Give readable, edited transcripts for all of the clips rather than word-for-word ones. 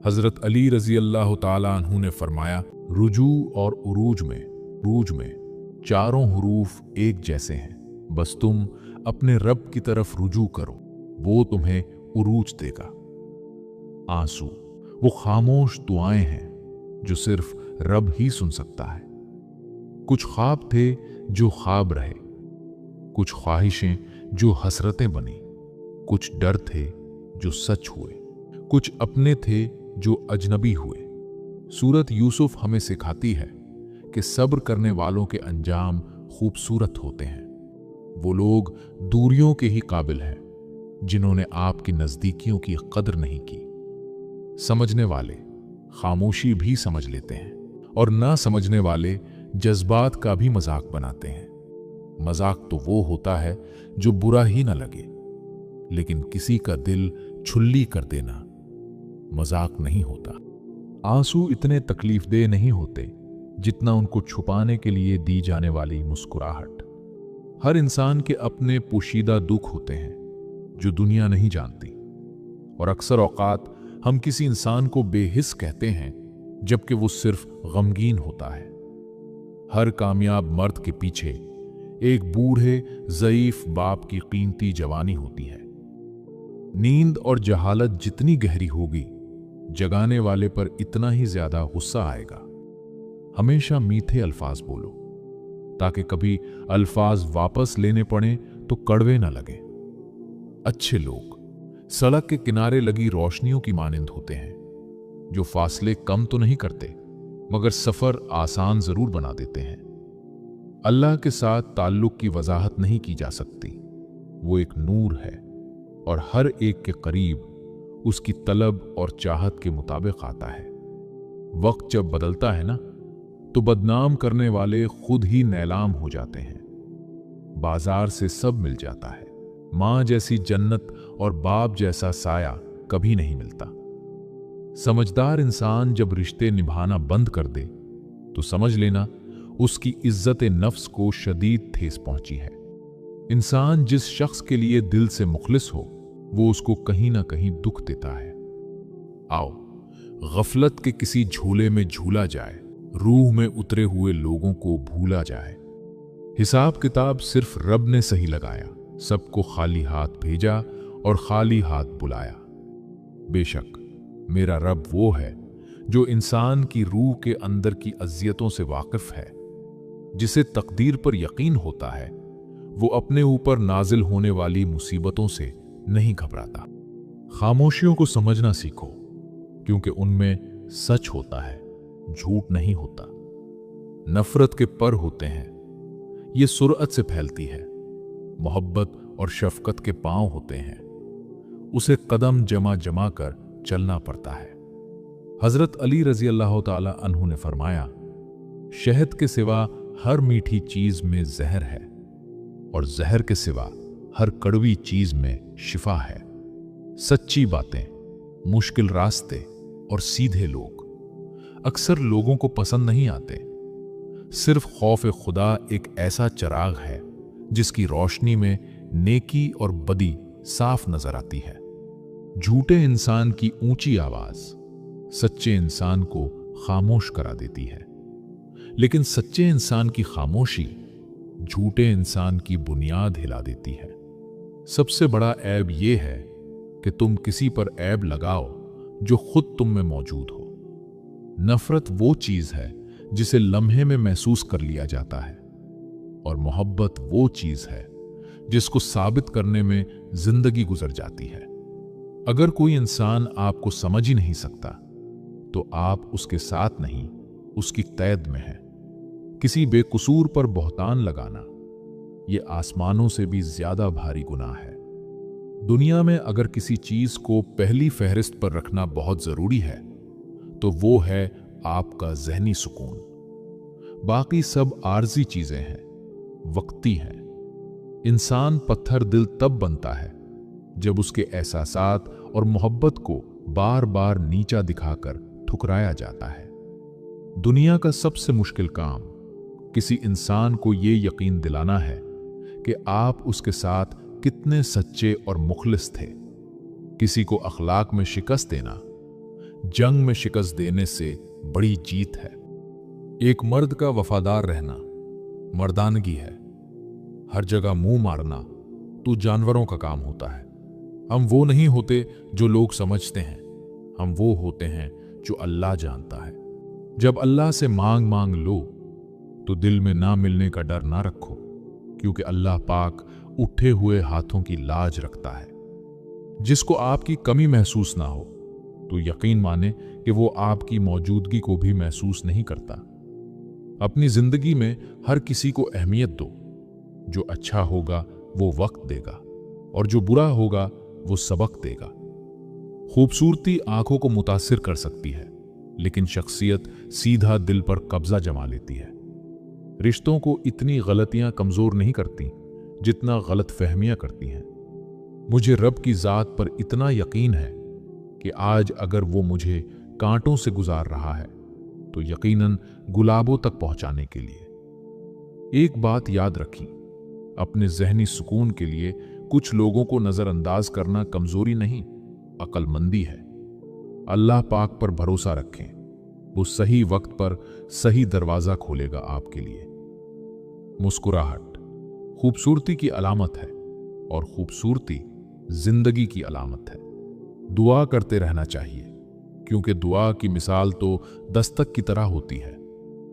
हज़रत अली रज़ी अल्लाह ताला अन्हु ने फरमाया, रुजू और उरूज में चारों हुरूफ एक जैसे हैं, बस तुम अपने रब की तरफ रुजू करो, वो तुम्हें उरूज देगा। आंसू वो खामोश दुआएं हैं जो सिर्फ रब ही सुन सकता है। कुछ ख्वाब थे जो ख्वाब रहे, कुछ ख्वाहिशें जो हसरतें बनी, कुछ डर थे जो सच हुए, कुछ अपने थे जो अजनबी हुए। सूरत यूसुफ हमें सिखाती है कि सब्र करने वालों के अंजाम खूबसूरत होते हैं। वो लोग दूरियों के ही काबिल हैं जिन्होंने आपकी नजदीकियों की कदर नहीं की। समझने वाले खामोशी भी समझ लेते हैं और ना समझने वाले जज्बात का भी मजाक बनाते हैं। मजाक तो वो होता है जो बुरा ही ना लगे, लेकिन किसी का दिल छुल्ली कर देना मजाक नहीं होता। आंसू इतने तकलीफदेह नहीं होते जितना उनको छुपाने के लिए दी जाने वाली मुस्कुराहट। हर इंसान के अपने पोशीदा दुख होते हैं जो दुनिया नहीं जानती, और अक्सर औकात हम किसी इंसान को बेहिस कहते हैं जबकि वो सिर्फ गमगीन होता है। हर कामयाब मर्द के पीछे एक बूढ़े ज़ईफ बाप की कीमती जवानी होती है। नींद और जहालत जितनी गहरी होगी, जगाने वाले पर इतना ही ज्यादा गुस्सा आएगा। हमेशा मीठे अल्फाज बोलो ताकि कभी अल्फाज वापस लेने पड़े तो कड़वे न लगे। अच्छे लोग सड़क के किनारे लगी रोशनियों की मानिंद होते हैं, जो फासले कम तो नहीं करते मगर सफर आसान जरूर बना देते हैं। अल्लाह के साथ ताल्लुक की वजाहत नहीं की जा सकती। वो एक नूर है और हर एक के करीब उसकी तलब और चाहत के मुताबिक आता है। वक्त जब बदलता है ना, तो बदनाम करने वाले खुद ही नीलाम हो जाते हैं। बाजार से सब मिल जाता है, मां जैसी जन्नत और बाप जैसा साया कभी नहीं मिलता। समझदार इंसान जब रिश्ते निभाना बंद कर दे तो समझ लेना उसकी इज्जत नफ्स को शदीद ठेस पहुंची है। इंसान जिस शख्स के लिए दिल से मुखलिस हो, वो उसको कहीं ना कहीं दुख देता है। आओ गफलत के किसी झूले में झूला जाए, रूह में उतरे हुए लोगों को भूला जाए। हिसाब किताब सिर्फ रब ने सही लगाया, सबको खाली हाथ भेजा और खाली हाथ बुलाया। बेशक मेरा रब वो है जो इंसान की रूह के अंदर की अज़ियतों से वाकिफ है। जिसे तकदीर पर यकीन होता है, वो अपने ऊपर नाजिल होने वाली मुसीबतों से नहीं घबराता। खामोशियों को समझना सीखो, क्योंकि उनमें सच होता है, झूठ नहीं होता। नफरत के पर होते हैं, ये सुरअत से फैलती है। मोहब्बत और शफकत के पांव होते हैं, उसे कदम जमा जमा कर चलना पड़ता है। हजरत अली रजी अल्लाह ताला अन्हु ने फरमाया, शहद के सिवा हर मीठी चीज में जहर है और जहर के सिवा हर कड़वी चीज में शिफा है। सच्ची बातें, मुश्किल रास्ते और सीधे लोग अक्सर लोगों को पसंद नहीं आते। सिर्फ खौफ खुदा एक ऐसा चिराग है जिसकी रोशनी में नेकी और बदी साफ नजर आती है। झूठे इंसान की ऊंची आवाज सच्चे इंसान को खामोश करा देती है, लेकिन सच्चे इंसान की खामोशी झूठे इंसान की बुनियाद हिला देती है। सबसे बड़ा ऐब यह है कि तुम किसी पर ऐब लगाओ जो खुद तुम में मौजूद हो। नफरत वो चीज है जिसे लम्हे में महसूस कर लिया जाता है, और मोहब्बत वो चीज है जिसको साबित करने में जिंदगी गुजर जाती है। अगर कोई इंसान आपको समझ ही नहीं सकता तो आप उसके साथ नहीं, उसकी कैद में हैं। किसी बेकसूर पर बहतान लगाना ये आसमानों से भी ज्यादा भारी गुनाह है। दुनिया में अगर किसी चीज को पहली फहरिस्त पर रखना बहुत जरूरी है तो वो है आपका ज़हनी सुकून। बाकी सब आर्जी चीजें हैं, वक्ती हैं। इंसान पत्थर दिल तब बनता है जब उसके एहसासात और मोहब्बत को बार बार नीचा दिखाकर ठुकराया जाता है। दुनिया का सबसे मुश्किल काम किसी इंसान को ये यकीन दिलाना है कि आप उसके साथ कितने सच्चे और मुखलिस थे। किसी को अखलाक में शिकस्त देना जंग में शिकस्त देने से बड़ी जीत है। एक मर्द का वफादार रहना मर्दानगी है। हर जगह मुंह मारना तो जानवरों का काम होता है। हम वो नहीं होते जो लोग समझते हैं, हम वो होते हैं जो अल्लाह जानता है। जब अल्लाह से मांग लो तो दिल में ना मिलने का डर ना रखो, क्योंकि अल्लाह पाक उठे हुए हाथों की लाज रखता है। जिसको आपकी कमी महसूस ना हो तो यकीन माने कि वो आपकी मौजूदगी को भी महसूस नहीं करता। अपनी जिंदगी में हर किसी को अहमियत दो। जो अच्छा होगा वो वक्त देगा और जो बुरा होगा वो सबक देगा। खूबसूरती आंखों को मुतासिर कर सकती है, लेकिन शख्सियत सीधा दिल पर कब्जा जमा लेती है। रिश्तों को इतनी गलतियां कमजोर नहीं करती जितना गलत फहमियां करती हैं। मुझे रब की जात पर इतना यकीन है कि आज अगर वो मुझे कांटों से गुजार रहा है तो यकीनन गुलाबों तक पहुंचाने के लिए। एक बात याद रखी, अपने ज़हनी सुकून के लिए कुछ लोगों को नजरअंदाज करना कमजोरी नहीं, अक्लमंदी है। अल्लाह पाक पर भरोसा रखें, वो सही वक्त पर सही दरवाजा खोलेगा आपके लिए। मुस्कुराहट खूबसूरती की अलामत है और खूबसूरती जिंदगी की अलामत है। दुआ करते रहना चाहिए, क्योंकि दुआ की मिसाल तो दस्तक की तरह होती है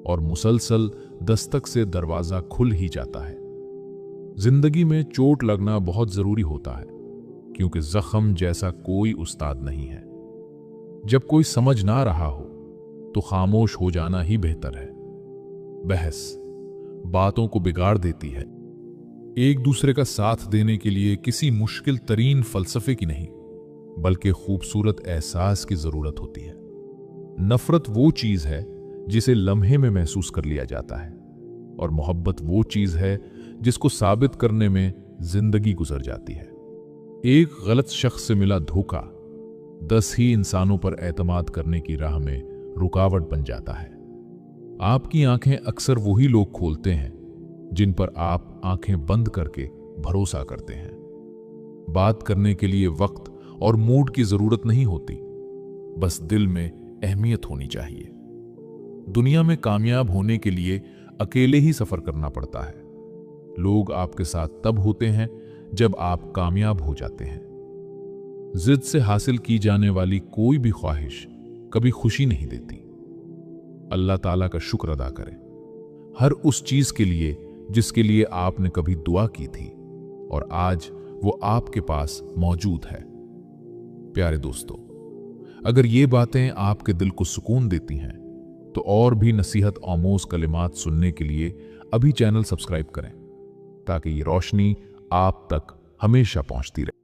और मुसलसल दस्तक से दरवाजा खुल ही जाता है। जिंदगी में चोट लगना बहुत जरूरी होता है, क्योंकि जख्म जैसा कोई उस्ताद नहीं है। जब कोई समझ ना रहा हो तो खामोश हो जाना ही बेहतर है। बहस बातों को बिगाड़ देती है। एक दूसरे का साथ देने के लिए किसी मुश्किल तरीन फलसफे की नहीं, बल्कि खूबसूरत एहसास की जरूरत होती है। नफरत वो चीज है जिसे लम्हे में महसूस कर लिया जाता है, और मोहब्बत वो चीज है जिसको साबित करने में जिंदगी गुजर जाती है। एक गलत शख्स से मिला धोखा 10 ही इंसानों पर एतमाद करने की राह में रुकावट बन जाता है। आपकी आंखें अक्सर वही लोग खोलते हैं जिन पर आप आंखें बंद करके भरोसा करते हैं। बात करने के लिए वक्त और मूड की जरूरत नहीं होती, बस दिल में अहमियत होनी चाहिए। दुनिया में कामयाब होने के लिए अकेले ही सफर करना पड़ता है। लोग आपके साथ तब होते हैं जब आप कामयाब हो जाते हैं। जिद से हासिल की जाने वाली कोई भी ख्वाहिश कभी खुशी नहीं देती। अल्लाह ताला का शुक्र अदा करें हर उस चीज के लिए जिसके लिए आपने कभी दुआ की थी और आज वो आपके पास मौजूद है। प्यारे दोस्तों, अगर ये बातें आपके दिल को सुकून देती हैं तो और भी नसीहत आमोज कलिमात सुनने के लिए अभी चैनल सब्सक्राइब करें, ताकि ये रोशनी आप तक हमेशा पहुंचती रहे।